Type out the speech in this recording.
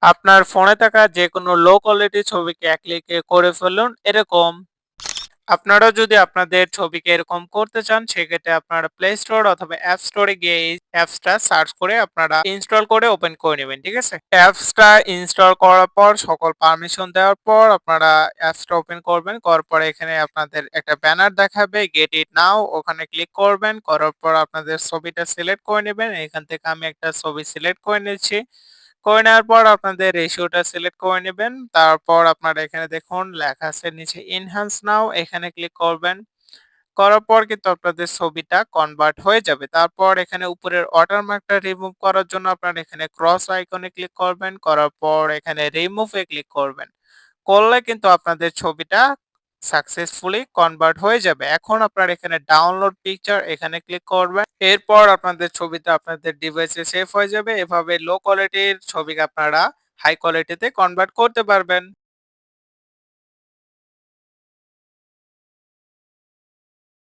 আপনার ফোনে থাকা যেকোনো লো কোয়ালিটি ছবিকে এক ক্লিকে করে ফেলুন এরকম। আপনারা যদি আপনাদের ছবিকে এরকম করতে চান সেক্ষেত্রে আপনারা প্লে স্টোর অথবা অ্যাপ স্টোরে গিয়ে এই অ্যাপসটা সার্চ করে আপনারা ইনস্টল করে ওপেন করে নেবেন, ঠিক আছে? অ্যাপসটা ইনস্টল করার পর সকল পারমিশন দেওয়ার পর আপনারা অ্যাপসটা ওপেন করবেন, করার পরে এখানে আপনাদের একটা ব্যানার দেখাবে গেট ইট নাও, ওখানে ক্লিক করবেন, করার পর আপনাদের ছবিটা সিলেক্ট করে নেবেন। এখান থেকে আমি একটা ছবি সিলেক্ট করে নিচ্ছি। করে নেওয়ার পর আপনাদের রেশিওটা সিলেক্ট করে নেবেন। তারপর আপনারা এখানে দেখুন লেখা আছে নিচে এনহান্স নাও, এখানে ক্লিক করবেন। করার পর কিন্তু আপনাদের ছবিটা কনভার্ট হয়ে যাবে। তারপর এখানে উপরের ওয়াটারমার্কটা রিমুভ করার জন্য আপনারা এখানে ক্রস আইকনে ক্লিক করবেন। করার পর এখানে রিমুভ এ ক্লিক করবেন। করলে কিন্তু আপনাদের ছবিটা সাকসেসফুলি কনভার্ট হয়ে যাবে। এখন আপনারা এখানে ডাউনলোড পিকচার এখানে ক্লিক করবেন। এরপর আপনাদের ছবিটা আপনাদের ডিভাইসে সেভ হয়ে যাবে। এভাবে লো কোয়ালিটির ছবিকে আপনারা হাই কোয়ালিটিতে কনভার্ট করতে পারবেন।